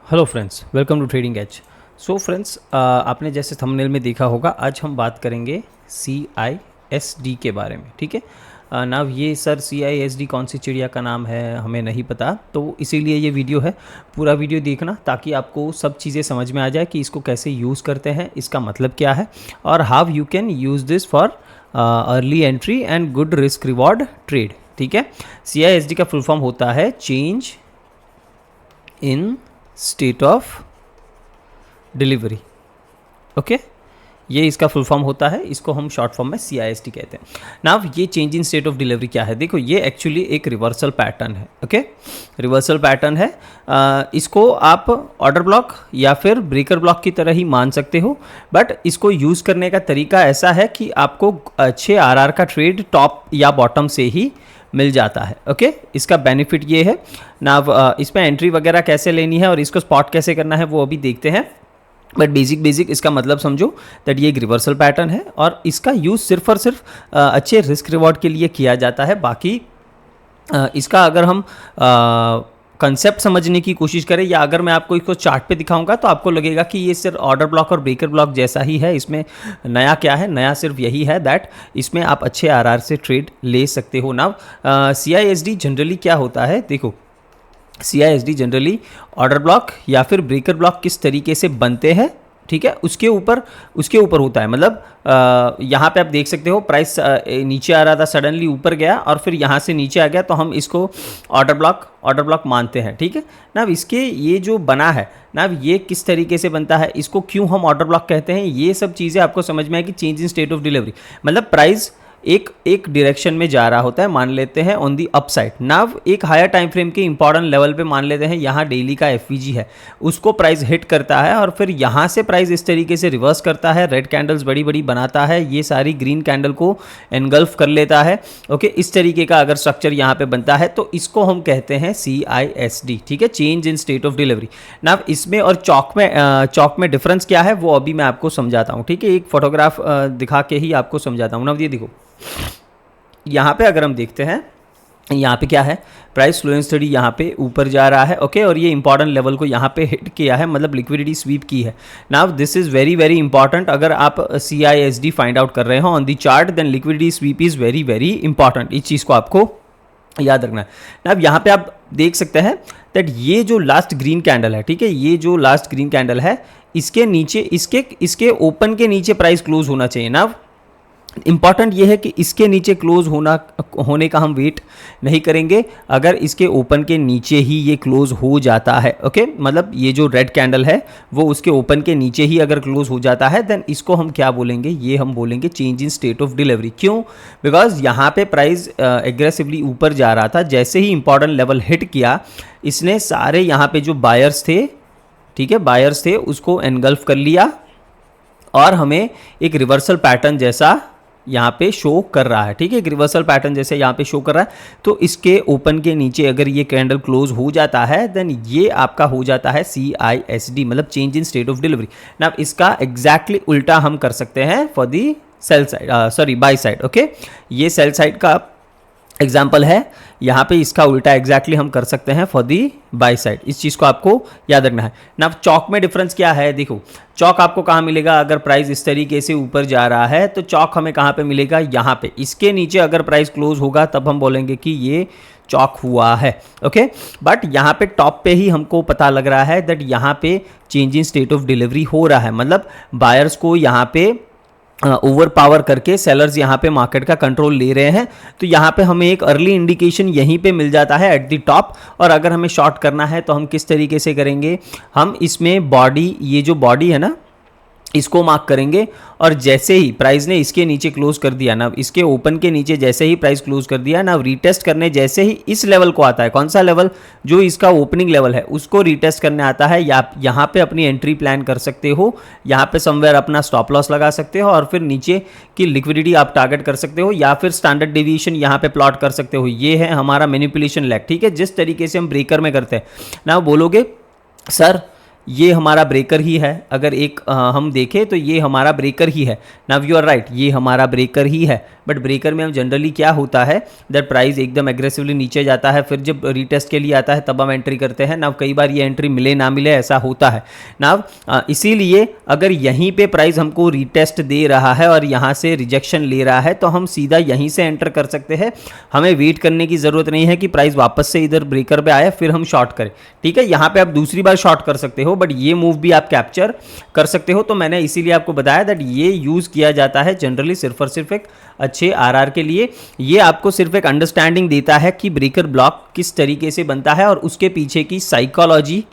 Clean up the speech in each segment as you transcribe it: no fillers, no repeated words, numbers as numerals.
Hello friends, welcome to trading edge. So friends, आपने जैसे thumbnail में देखा होगा, आज हम बात करेंगे CISD के बारे में। ठीक है ना। ये सर CISD कौन सी चिड़िया का नाम है हमें नहीं पता, तो इसीलिए ये वीडियो है। पूरा वीडियो देखना ताकि आपको सब चीज़ें समझ में आ जाए कि इसको कैसे यूज़ करते हैं, इसका मतलब क्या है और how you can use this for early entry and good risk reward trade. ठीक है। CISD का फुल फॉर्म होता है change in state of delivery. Okay, ये इसका फुल फॉर्म होता है, इसको हम शॉर्ट फॉर्म में CISD कहते हैं। नाउ ये change in state of delivery क्या है? देखो, ये एक्चुअली एक रिवर्सल पैटर्न है। ओके, रिवर्सल पैटर्न है। इसको आप ऑर्डर ब्लॉक या फिर ब्रेकर ब्लॉक की तरह ही मान सकते हो, बट इसको यूज़ करने का तरीका ऐसा है कि आपको अच्छे RR का ट्रेड टॉप या बॉटम से ही मिल जाता है। ओके, इसका बेनिफिट ये है ना। इसमें एंट्री वगैरह कैसे लेनी है और इसको स्पॉट कैसे करना है वो अभी देखते हैं, बट बेसिक इसका मतलब समझो दैट ये एक रिवर्सल पैटर्न है और इसका यूज़ सिर्फ और सिर्फ अच्छे रिस्क रिवॉर्ड के लिए किया जाता है। बाकी इसका अगर हम कंसेप्ट समझने की कोशिश करें या अगर मैं आपको इसको चार्ट पे दिखाऊंगा तो आपको लगेगा कि ये सिर्फ ऑर्डर ब्लॉक और ब्रेकर ब्लॉक जैसा ही है। इसमें नया क्या है? नया सिर्फ यही है दैट इसमें आप अच्छे RR से ट्रेड ले सकते हो। नाउ CISD जनरली क्या होता है? देखो, CISD जनरली ऑर्डर ब्लॉक या फिर ब्रेकर ब्लॉक किस तरीके से बनते हैं, ठीक है, उसके ऊपर होता है। मतलब यहाँ पे आप देख सकते हो प्राइस नीचे आ रहा था, सडनली ऊपर गया और फिर यहाँ से नीचे आ गया, तो हम इसको ऑर्डर ब्लॉक मानते हैं। ठीक है ना। अब इसके ये जो बना है ना, अब ये किस तरीके से बनता है, इसको क्यों हम ऑर्डर ब्लॉक कहते हैं, ये सब चीज़ें आपको समझ में आएगी। Change in state of delivery मतलब प्राइस एक डायरेक्शन में जा रहा होता है, मान लेते हैं ऑन दी अपसाइड। नाव एक हायर टाइम फ्रेम के इंपॉर्टेंट लेवल पे मान लेते हैं यहाँ डेली का FVG है, उसको प्राइस हिट करता है और फिर यहाँ से प्राइस इस तरीके से रिवर्स करता है, रेड कैंडल्स बड़ी बड़ी बनाता है, ये सारी ग्रीन कैंडल को एनगल्फ कर लेता है। ओके, इस तरीके का अगर स्ट्रक्चर यहाँ पे बनता है तो इसको हम कहते हैं CISD। ठीक है, change in state of delivery. Now इसमें और चौक में डिफरेंस क्या है वो अभी मैं आपको समझाता हूँ। ठीक है, एक फोटोग्राफ दिखा के ही आपको समझाता हूँ। नाव ये देखो, यहाँ पे अगर हम देखते हैं, यहाँ पे क्या है, प्राइस स्लो एंड स्टडी यहाँ पे ऊपर जा रहा है। ओके, और ये इंपॉर्टेंट लेवल को यहाँ पे हिट किया है, मतलब लिक्विडिटी स्वीप की है। Now this is very very important. अगर आप CISD फाइंड आउट कर रहे हो on the chart, then liquidity sweep is very very important. इस चीज़ को आपको याद रखना है। नाउ यहाँ पे आप देख सकते हैं दैट ये जो लास्ट ग्रीन कैंडल है, ठीक है, ये जो लास्ट ग्रीन कैंडल है, इसके नीचे इसके ओपन के नीचे प्राइस क्लोज होना चाहिए। नाउ इंपॉर्टेंट ये है कि इसके नीचे क्लोज होने का हम वेट नहीं करेंगे। अगर इसके ओपन के नीचे ही ये क्लोज हो जाता है, ओके, मतलब ये जो रेड कैंडल है वो उसके ओपन के नीचे ही अगर क्लोज हो जाता है, देन इसको हम क्या बोलेंगे? ये हम बोलेंगे change in state of delivery. क्यों? बिकॉज यहाँ पे प्राइस एग्रेसिवली ऊपर जा रहा था, जैसे ही इंपॉर्टेंट लेवल हिट किया, इसने सारे यहाँ पे जो बायर्स थे, ठीक है, बायर्स थे, उसको एनगल्फ कर लिया और हमें एक रिवर्सल पैटर्न जैसा यहाँ पे शो कर रहा है। ठीक है, एक रिवर्सल पैटर्न जैसे यहाँ पे शो कर रहा है। तो इसके ओपन के नीचे अगर ये कैंडल क्लोज हो जाता है, देन ये आपका हो जाता है CISD, मतलब change in state of delivery. ना इसका एग्जैक्टली उल्टा हम कर सकते हैं for the sell side, by side. Okay, ये सेल साइड का एग्जाम्पल है, यहाँ पे इसका उल्टा एग्जैक्टली हम कर सकते हैं फॉर दी बाय साइड। इस चीज़ को आपको याद रखना है ना। चौक में डिफरेंस क्या है? देखो, चौक आपको कहाँ मिलेगा? अगर प्राइस इस तरीके से ऊपर जा रहा है तो चौक हमें कहाँ पे मिलेगा? यहाँ पे। इसके नीचे अगर प्राइस क्लोज होगा तब हम बोलेंगे कि ये चौक हुआ है। ओके, बट यहाँ पे टॉप पे ही हमको पता लग रहा है दैट यहाँ पे change in state of delivery हो रहा है, मतलब बायर्स को यहाँ पे ओवर पावर करके सेलर्स यहाँ पे मार्केट का कंट्रोल ले रहे हैं। तो यहाँ पे हमें एक अर्ली इंडिकेशन यहीं पे मिल जाता है एट द टॉप। और अगर हमें शॉर्ट करना है तो हम किस तरीके से करेंगे? हम इसमें बॉडी, ये जो बॉडी है ना, इसको मार्क करेंगे और जैसे ही प्राइस ने इसके नीचे क्लोज कर दिया ना, इसके ओपन के नीचे जैसे ही प्राइस क्लोज कर दिया ना, रीटेस्ट करने जैसे ही इस लेवल को आता है, कौन सा लेवल? जो इसका ओपनिंग लेवल है उसको रीटेस्ट करने आता है, या यहाँ पे अपनी एंट्री प्लान कर सकते हो, यहाँ पे समवेयर अपना स्टॉप लॉस लगा सकते हो और फिर नीचे की लिक्विडिटी आप टारगेट कर सकते हो, या फिर स्टैंडर्ड डेविएशन यहाँ पे प्लॉट कर सकते हो। ये है हमारा मैनिपुलेशन लेग। ठीक है, जिस तरीके से हम ब्रेकर में करते हैं ना, बोलोगे सर ये हमारा ब्रेकर ही है। अगर एक हम देखें तो ये हमारा ब्रेकर ही है। नाउ यू आर राइट, ये हमारा ब्रेकर ही है, बट ब्रेकर में हम जनरली क्या होता है दैट प्राइस एकदम एग्रेसिवली नीचे जाता है, फिर जब रीटेस्ट के लिए आता है तब हम एंट्री करते हैं। नाउ कई बार ये एंट्री मिले ना मिले ऐसा होता है। नाउ इसीलिए अगर यहीं पे प्राइस हमको रीटेस्ट दे रहा है और यहाँ से रिजेक्शन ले रहा है तो हम सीधा यहीं से एंटर कर सकते हैं। हमें वेट करने की ज़रूरत नहीं है कि प्राइस वापस से इधर ब्रेकर पे आए फिर हम शॉर्ट करें, ठीक है। यहाँ पे आप दूसरी बार शॉर्ट कर सकते हो, बट ये मूव भी आप कैप्चर कर सकते हो। तो मैंने इसीलिए आपको बताया दैट ये यूज़ किया जाता है जनरली सिर्फ और सिर्फ एक अच्छे आरआर के लिए। ये आपको सिर्फ एक अंडरस्टैंडिंग देता है कि ब्रेकर ब्लॉक किस तरीके से बनता है और उसके पीछे की साइकोलॉजी,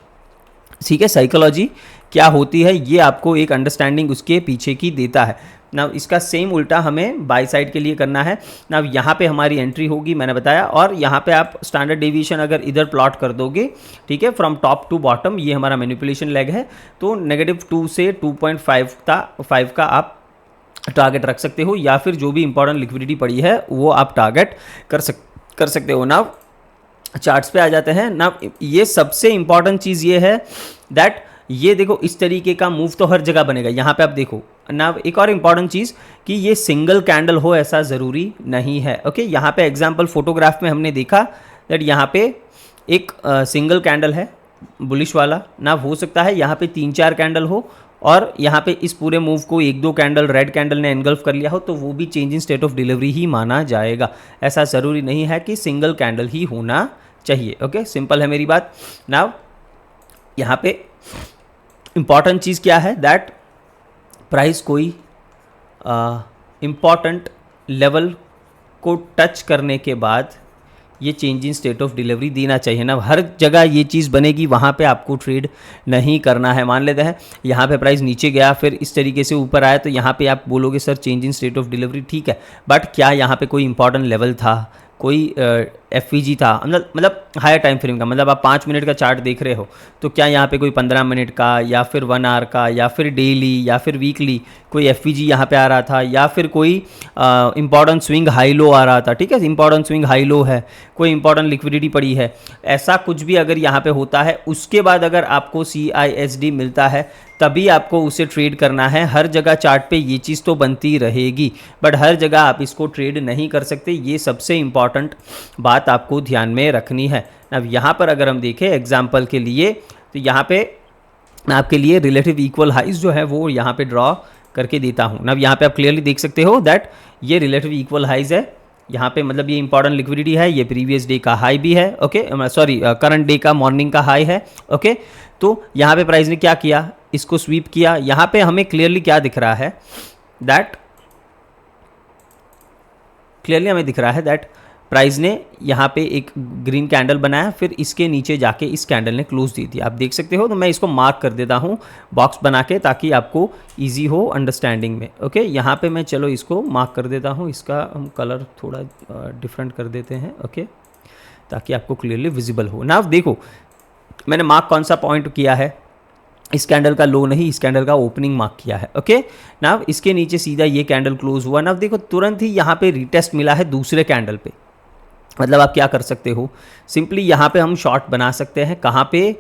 ठीक है, साइकोलॉजी क्या होती है, ये आपको एक अंडरस्टैंडिंग उसके पीछे की देता है। ना इसका सेम उल्टा हमें बाई साइड के लिए करना है। ना यहाँ पे हमारी एंट्री होगी, मैंने बताया, और यहाँ पे आप स्टैंडर्ड डेविएशन अगर इधर प्लॉट कर दोगे, ठीक है, फ्रॉम टॉप टू बॉटम, ये हमारा मैनिपुलेशन लेग है, तो -2 से 2.5 का आप टारगेट रख सकते हो, या फिर जो भी इंपॉर्टेंट लिक्विडिटी पड़ी है वो आप टारगेट कर सकते हो। ना चार्ट्स पे आ जाते हैं। ना ये सबसे इंपॉर्टेंट चीज़ ये है दैट ये देखो इस तरीके का मूव तो हर जगह बनेगा। यहाँ पे आप देखो ना, एक और इंपॉर्टेंट चीज़ कि ये सिंगल कैंडल हो ऐसा ज़रूरी नहीं है। ओके, यहाँ पे एग्जांपल फोटोग्राफ में हमने देखा दैट यहाँ पे एक सिंगल कैंडल है बुलिश वाला। ना हो सकता है यहाँ पे 3-4 कैंडल हो और यहाँ पे इस पूरे मूव को 1-2 कैंडल रेड कैंडल ने एनगल्फ कर लिया हो, तो वो भी change in state of delivery ही माना जाएगा। ऐसा ज़रूरी नहीं है कि सिंगल कैंडल ही होना चाहिए। ओके, सिंपल है मेरी बात। नाउ यहाँ पे इंपॉर्टेंट चीज़ क्या है दैट प्राइस कोई इंपॉर्टेंट लेवल को टच करने के बाद ये change in state of delivery देना चाहिए ना। हर जगह ये चीज़ बनेगी, वहाँ पे आपको ट्रेड नहीं करना है। मान लेते हैं यहाँ पे प्राइस नीचे गया फिर इस तरीके से ऊपर आया, तो यहाँ पे आप बोलोगे sir change in state of delivery, ठीक है, बट क्या यहाँ पे कोई इंपॉर्टेंट लेवल था, कोई एफवीजी था, मतलब हायर टाइम फ्रेम का, मतलब आप 5 मिनट का चार्ट देख रहे हो तो क्या यहाँ पे कोई 15 मिनट का या फिर 1 आवर का या फिर डेली या फिर वीकली कोई एफवीजी यहाँ पे आ रहा था, या फिर कोई इंपॉर्टेंट स्विंग हाई लो आ रहा था, ठीक है, इंपॉर्टेंट स्विंग हाई लो है, कोई इंपॉर्टेंट लिक्विडिटी पड़ी है, ऐसा कुछ भी अगर यहाँ पे होता है, उसके बाद अगर आपको CISD मिलता है तभी आपको उसे ट्रेड करना है। हर जगह चार्ट पे ये चीज़ तो बनती रहेगी, बट हर जगह आप इसको ट्रेड नहीं कर सकते। ये सबसे इंपॉर्टेंट बात आपको ध्यान में रखनी है। अब यहाँ पर अगर हम देखें एग्जाम्पल के लिए, तो यहाँ पे मैं आपके लिए रिलेटिव इक्वल हाइज जो है वो यहाँ पे ड्रॉ करके देता हूँ। अब यहाँ पे आप क्लियरली देख सकते हो दैट ये रिलेटिव इक्वल हाइज है। यहाँ पे मतलब ये इंपॉर्टेंट लिक्विडिटी है, ये प्रीवियस डे का हाई भी है, ओके, सॉरी करंट डे का मॉर्निंग का हाई है, ओके। तो यहाँ पे प्राइस ने क्या किया, इसको स्वीप किया। यहाँ पे हमें क्लियरली क्या दिख रहा है दैट, क्लियरली हमें दिख रहा है दैट प्राइस ने यहाँ पे एक ग्रीन कैंडल बनाया, फिर इसके नीचे जाके इस कैंडल ने क्लोज दी थी, आप देख सकते हो। तो मैं इसको मार्क कर देता हूँ बॉक्स बना के, ताकि आपको इजी हो अंडरस्टैंडिंग में। ओके, यहाँ पे मैं चलो इसको मार्क कर देता हूँ, इसका हम कलर थोड़ा डिफरेंट कर देते हैं, ओके, ताकि आपको क्लियरली विजिबल हो। ना देखो मैंने मार्क कौन सा पॉइंट किया है, इस कैंडल का लो नहीं, इस कैंडल का ओपनिंग मार्क किया है, ओके। नाउ इसके नीचे सीधा ये कैंडल क्लोज हुआ। नाउ देखो तुरंत ही यहाँ पे रिटेस्ट मिला है दूसरे कैंडल पे। मतलब आप क्या कर सकते हो, सिंपली यहाँ पे हम शॉर्ट बना सकते हैं। कहाँ पे,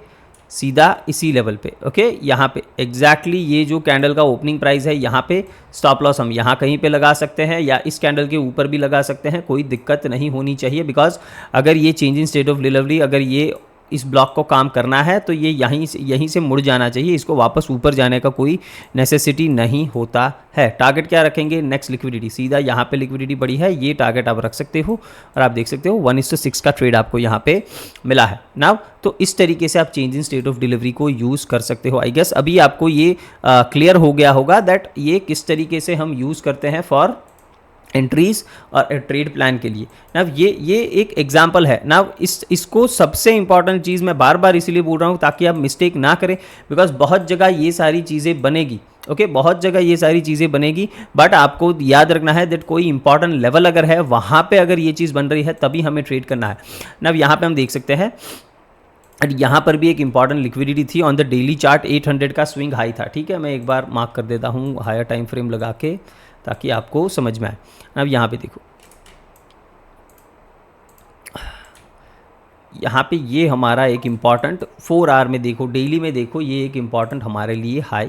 सीधा इसी लेवल पे, ओके, यहाँ पे एग्जैक्टली ये जो कैंडल का ओपनिंग प्राइस है, यहाँ पे स्टॉप लॉस हम यहाँ कहीं पे लगा सकते हैं या इस कैंडल के ऊपर भी लगा सकते हैं, कोई दिक्कत नहीं होनी चाहिए। बिकॉज अगर ये change in state of delivery, अगर ये इस ब्लॉक को काम करना है तो ये यहीं से मुड़ जाना चाहिए, इसको वापस ऊपर जाने का कोई नेसेसिटी नहीं होता है। टारगेट क्या रखेंगे, नेक्स्ट लिक्विडिटी, सीधा यहाँ पे लिक्विडिटी बड़ी है, ये टारगेट आप रख सकते हो। और आप देख सकते हो 1:6 का ट्रेड आपको यहाँ पे मिला है। नाउ तो इस तरीके से आप change in state of delivery को यूज़ कर सकते हो। आई गेस अभी आपको ये क्लियर हो गया होगा दैट ये किस तरीके से हम यूज़ करते हैं फॉर एंट्रीज और ट्रेड प्लान के लिए। ना ये एक एग्जांपल है। ना इसको सबसे इंपॉर्टेंट चीज़ मैं बार बार इसीलिए बोल रहा हूँ ताकि आप मिस्टेक ना करें, बिकॉज बहुत जगह ये सारी चीज़ें बनेगी, ओके, बहुत जगह ये सारी चीज़ें बनेगी, बट आपको याद रखना है दैट कोई इंपॉर्टेंट लेवल अगर है वहाँ पे अगर ये चीज़ बन रही है तभी हमें ट्रेड करना है। ना यहाँ पे हम देख सकते हैं यहाँ पर भी एक इंपॉर्टेंट लिक्विडिटी थी ऑन द डेली चार्ट, 800 का स्विंग हाई था, ठीक है। मैं एक बार मार्क कर देता हूँ हायर टाइम फ्रेम लगा के ताकि आपको समझ में आए। अब यहाँ पे देखो, यहाँ पे ये हमारा एक इम्पॉर्टेंट 4 आवर में देखो, डेली में देखो, ये एक इम्पॉर्टेंट हमारे लिए हाई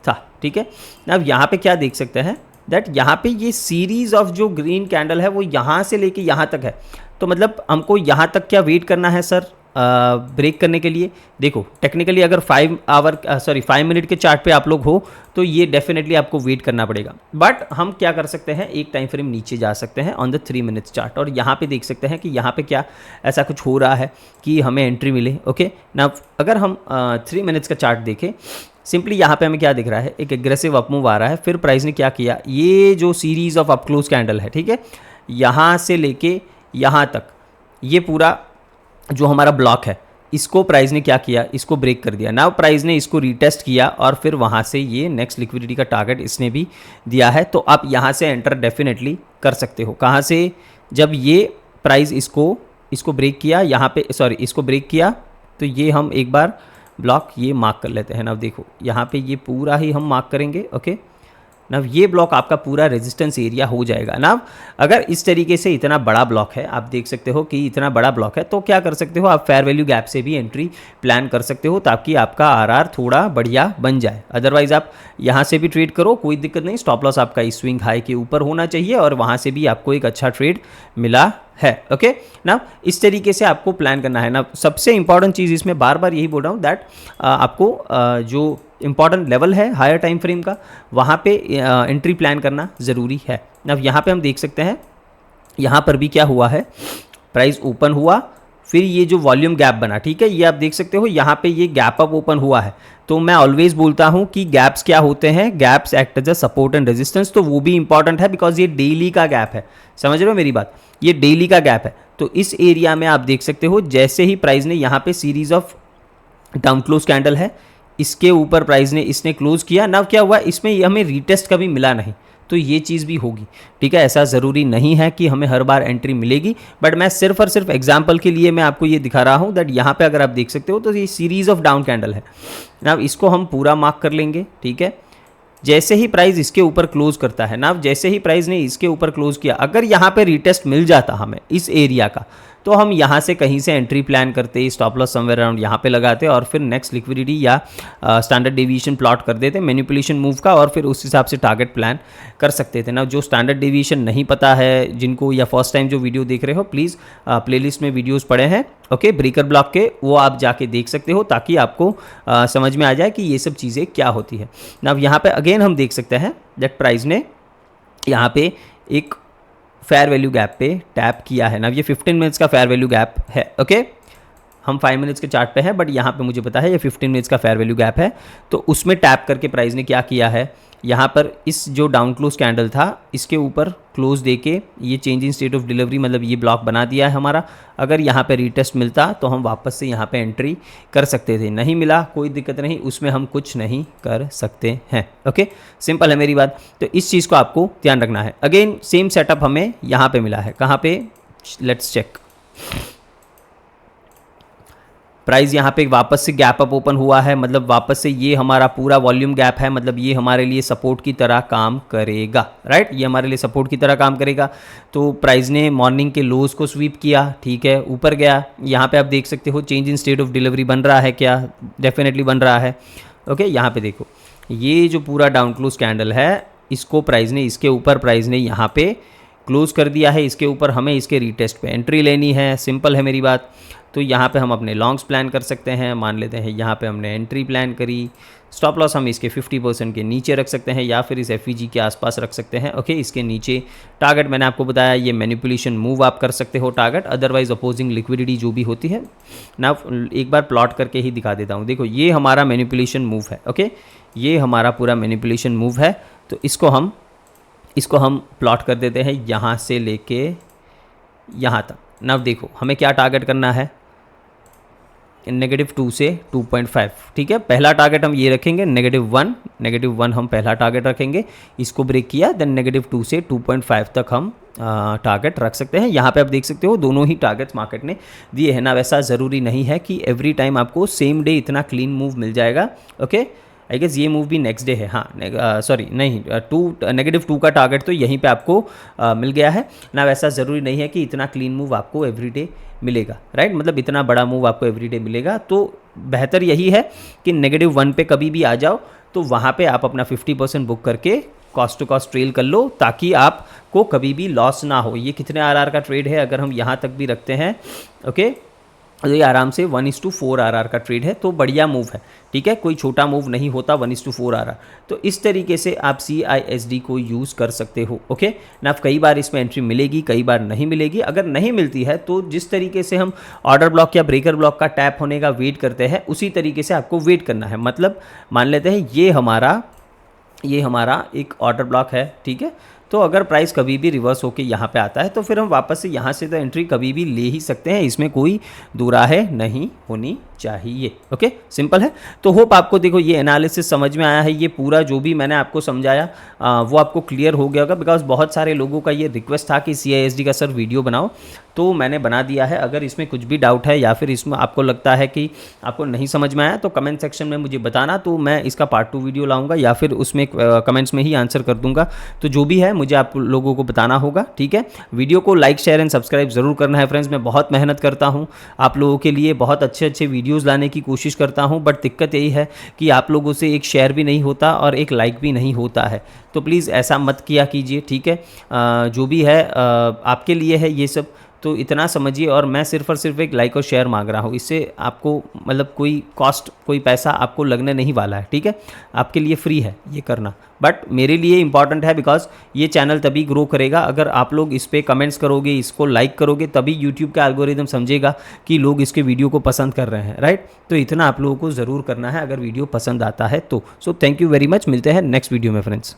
था, ठीक है। अब यहाँ पे क्या देख सकते हैं दैट यहाँ पे ये सीरीज ऑफ जो ग्रीन कैंडल है वो यहाँ से लेके यहाँ तक है, तो मतलब हमको यहाँ तक क्या वेट करना है सर ब्रेक करने के लिए। देखो टेक्निकली अगर 5 मिनट के चार्ट पे आप लोग हो तो ये डेफिनेटली आपको वेट करना पड़ेगा, बट हम क्या कर सकते हैं, एक टाइम फ्रेम नीचे जा सकते हैं ऑन द 3 मिनट्स चार्ट, और यहाँ पे देख सकते हैं कि यहाँ पे क्या ऐसा कुछ हो रहा है कि हमें एंट्री मिले। ओके ना, अगर हम 3 मिनट्स का चार्ट देखें, सिंपली यहाँ पे हमें क्या दिख रहा है, एक एग्रेसिव अपमूव आ रहा है। फिर प्राइस ने क्या किया, ये जो series of up close candle है, ठीक है, यहाँ से लेके यहाँ तक ये पूरा जो हमारा ब्लॉक है, इसको प्राइस ने क्या किया, इसको ब्रेक कर दिया। नाउ प्राइस ने इसको रीटेस्ट किया और फिर वहाँ से ये नेक्स्ट लिक्विडिटी का टारगेट इसने भी दिया है, तो आप यहाँ से एंटर डेफिनेटली कर सकते हो। कहाँ से, जब ये प्राइस इसको ब्रेक किया, यहाँ पे इसको ब्रेक किया, तो ये हम एक बार ब्लॉक ये मार्क कर लेते हैं। ना देखो यहाँ पे ये पूरा ही हम मार्क करेंगे। ओके ना, ये ब्लॉक आपका पूरा रेजिस्टेंस एरिया हो जाएगा ना। अगर इस तरीके से इतना बड़ा ब्लॉक है, आप देख सकते हो कि इतना बड़ा ब्लॉक है, तो क्या कर सकते हो आप, फेयर वैल्यू गैप से भी एंट्री प्लान कर सकते हो ताकि आपका आरआर थोड़ा बढ़िया बन जाए। अदरवाइज आप यहाँ से भी ट्रेड करो, कोई दिक्कत नहीं, स्टॉप लॉस आपका इस स्विंग हाई के ऊपर होना चाहिए और वहाँ से भी आपको एक अच्छा ट्रेड मिला है। ओके ना, इस तरीके से आपको प्लान करना है ना। सबसे इंपॉर्टेंट चीज़ इसमें बार बार यही बोल रहा हूँ दैट आपको जो इंपॉर्टेंट लेवल है हायर टाइम फ्रेम का, वहाँ पे एंट्री प्लान करना ज़रूरी है। अब यहाँ पे हम देख सकते हैं, यहाँ पर भी क्या हुआ है, प्राइस ओपन हुआ, फिर ये जो वॉल्यूम गैप बना, ठीक है, ये आप देख सकते हो यहाँ पे ये गैप अप ओपन हुआ है। तो मैं ऑलवेज बोलता हूँ कि गैप्स क्या होते हैं, gaps act as a support and resistance, तो वो भी इंपॉर्टेंट है बिकॉज ये डेली का गैप है। समझ रहे हो मेरी बात, ये डेली का गैप है। तो इस एरिया में आप देख सकते हो जैसे ही प्राइस ने यहाँ पे series of down close candle है, इसके ऊपर प्राइस ने इसने क्लोज किया ना, क्या हुआ इसमें हमें रीटेस्ट कभी मिला नहीं, तो ये चीज़ भी होगी, ठीक है। ऐसा ज़रूरी नहीं है कि हमें हर बार एंट्री मिलेगी, बट मैं सिर्फ और सिर्फ एग्जांपल के लिए मैं आपको ये दिखा रहा हूँ दैट यहाँ पे अगर आप देख सकते हो तो ये सीरीज ऑफ डाउन कैंडल है ना, इसको हम पूरा मार्क कर लेंगे, ठीक है। जैसे ही प्राइस इसके ऊपर क्लोज करता है ना, जैसे ही प्राइस ने इसके ऊपर क्लोज किया, अगर यहाँ पे रीटेस्ट मिल जाता हमें इस एरिया का, तो हम यहाँ से कहीं से एंट्री प्लान करते, स्टॉप लॉस समवेयर अराउंड यहाँ पे लगाते और फिर नेक्स्ट लिक्विडिटी या स्टैंडर्ड डेविएशन प्लॉट कर देते मैनिपुलेशन मूव का, और फिर उस हिसाब से टारगेट प्लान कर सकते थे ना। जो स्टैंडर्ड डेविएशन नहीं पता है जिनको, या फर्स्ट टाइम जो वीडियो देख रहे हो, प्लीज़ प्लेलिस्ट में वीडियोज़ पड़े हैं, ओके, ब्रेकर ब्लॉक के, वो आप जाके देख सकते हो ताकि आपको समझ में आ जाए कि ये सब चीज़ें क्या होती है ना। अब यहाँ पे अगेन हम देख सकते हैं दैट प्राइस ने यहाँ पे एक फेयर वैल्यू गैप पे टैप किया है ना। ये 15 मिनट्स का फेयर वैल्यू गैप है। ओके, हम 5 मिनट्स के चार्ट पे हैं, बट यहाँ पे मुझे पता है ये 15 मिनट्स का फेयर वैल्यू गैप है, तो उसमें टैप करके प्राइस ने क्या किया है, यहाँ पर इस जो डाउन क्लोज कैंडल था इसके ऊपर क्लोज देके ये change in state of delivery, मतलब ये ब्लॉक बना दिया है हमारा। अगर यहाँ पे रीटेस्ट मिलता तो हम वापस से यहाँ पे एंट्री कर सकते थे, नहीं मिला कोई दिक्कत नहीं, उसमें हम कुछ नहीं कर सकते हैं। ओके, सिंपल है मेरी बात, तो इस चीज़ को आपको ध्यान रखना है। अगेन सेम सेटअप हमें यहाँ पे मिला है, कहाँ पे, लेट्स चेक। प्राइस यहाँ पे वापस से गैप अप ओपन हुआ है, मतलब वापस से ये हमारा पूरा वॉल्यूम गैप है, मतलब ये हमारे लिए सपोर्ट की तरह काम करेगा, राइट, ये हमारे लिए सपोर्ट की तरह काम करेगा। तो प्राइस ने मॉर्निंग के लोज को स्वीप किया, ठीक है, ऊपर गया, यहाँ पे आप देख सकते हो change in state of delivery बन रहा है क्या, डेफिनेटली बन रहा है। ओके, यहाँ पे देखो ये जो पूरा डाउन क्लोज कैंडल है, इसको प्राइस ने, इसके ऊपर प्राइस ने यहाँ पे क्लोज कर दिया है, इसके ऊपर हमें इसके रीटेस्ट पे एंट्री लेनी है, सिंपल है मेरी बात। तो यहाँ पे हम अपने लॉन्ग्स प्लान कर सकते हैं, मान लेते हैं यहाँ पे हमने एंट्री प्लान करी, स्टॉप लॉस हम इसके 50% के नीचे रख सकते हैं या फिर इस एफईजी के आसपास रख सकते हैं। ओके, इसके नीचे टारगेट मैंने आपको बताया, ये मैनिपुलेशन मूव आप कर सकते हो टारगेट, अदरवाइज अपोजिंग लिक्विडिटी जो भी होती है ना, एक बार प्लॉट करके ही दिखा देता हूँ। देखो ये हमारा मैनिपुलेशन मूव है, ओके, ये हमारा पूरा मैनिपुलेशन मूव है, तो इसको हम प्लॉट कर देते हैं यहाँ से लेके यहाँ तक। ना देखो हमें क्या टारगेट करना है, -2 से 2.5, ठीक है, पहला टारगेट हम ये रखेंगे -1 हम पहला टारगेट रखेंगे, इसको ब्रेक किया देन -2 से 2.5 तक हम टारगेट रख सकते हैं। यहाँ पे आप देख सकते हो दोनों ही टारगेट्स मार्केट ने दिए हैं ना। वैसा ज़रूरी नहीं है कि एवरी टाइम आपको सेम डे इतना क्लीन मूव मिल जाएगा। ओके, आई गेस ये मूव भी नेक्स्ट डे है, हाँ सॉरी नहीं, -2 का टारगेट तो यहीं पे आपको मिल गया है ना। वैसा ज़रूरी नहीं है कि इतना क्लीन मूव आपको एवरीडे मिलेगा, राइट, मतलब इतना बड़ा मूव आपको एवरीडे मिलेगा। तो बेहतर यही है कि -1 पे कभी भी आ जाओ तो वहाँ पे आप अपना 50% बुक करके कॉस्ट टू कॉस्ट ट्रेल कर लो, ताकि आपको कभी भी लॉस ना हो। ये कितने आरआर का ट्रेड है, अगर हम यहाँ तक भी रखते हैं, ओके, तो ये आराम से 1:4 आरआर का ट्रेड है, तो बढ़िया मूव है, ठीक है, कोई छोटा मूव नहीं होता 1:4 आरआर। तो इस तरीके से आप CISD को यूज़ कर सकते हो, ओके ना। कई बार इसमें एंट्री मिलेगी, कई बार नहीं मिलेगी। अगर नहीं मिलती है तो जिस तरीके से हम ऑर्डर ब्लॉक या ब्रेकर ब्लॉक का टैप होने का वेट करते हैं, उसी तरीके से आपको वेट करना है। मतलब मान लेते हैं ये हमारा एक ऑर्डर ब्लॉक है, ठीक है, तो अगर प्राइस कभी भी रिवर्स होके यहाँ पे आता है तो फिर हम वापस से यहाँ से तो एंट्री कभी भी ले ही सकते हैं, इसमें कोई दुराहे नहीं होनी चाहिए, ओके, सिंपल है। तो होप आपको देखो ये एनालिसिस समझ में आया है, ये पूरा जो भी मैंने आपको समझाया वो आपको क्लियर हो गया होगा, बिकॉज बहुत सारे लोगों का ये रिक्वेस्ट था कि CISD का सर वीडियो बनाओ, तो मैंने बना दिया है। अगर इसमें कुछ भी डाउट है या फिर इसमें आपको लगता है कि आपको नहीं समझ में आया तो कमेंट सेक्शन में मुझे बताना, तो मैं इसका पार्ट 2 वीडियो लाऊंगा या फिर उसमें कमेंट्स में ही आंसर कर दूंगा। तो जो भी है मुझे आप लोगों को बताना होगा, ठीक है। वीडियो को लाइक शेयर एंड सब्सक्राइब ज़रूर करना है फ्रेंड्स। मैं बहुत मेहनत करता हूँ आप लोगों के लिए, बहुत अच्छे अच्छे वीडियोज़ लाने की कोशिश करता हूँ, बट दिक्कत यही है कि आप लोगों से एक शेयर भी नहीं होता और एक लाइक भी नहीं होता है। तो प्लीज़ ऐसा मत किया कीजिए, ठीक है। जो भी है आपके लिए है ये सब, तो इतना समझिए। और मैं सिर्फ और सिर्फ एक लाइक और शेयर मांग रहा हूँ, इससे आपको मतलब कोई कॉस्ट, कोई पैसा आपको लगने नहीं वाला है, ठीक है। आपके लिए फ्री है ये करना, बट मेरे लिए इंपॉर्टेंट है, बिकॉज ये चैनल तभी ग्रो करेगा अगर आप लोग इस पर कमेंट्स करोगे, इसको लाइक करोगे, तभी यूट्यूब का एल्गोरिदम समझेगा कि लोग इसके वीडियो को पसंद कर रहे हैं, राइट। तो इतना आप लोगों को ज़रूर करना है अगर वीडियो पसंद आता है तो। So thank you very much, मिलते हैं नेक्स्ट वीडियो में फ्रेंड्स।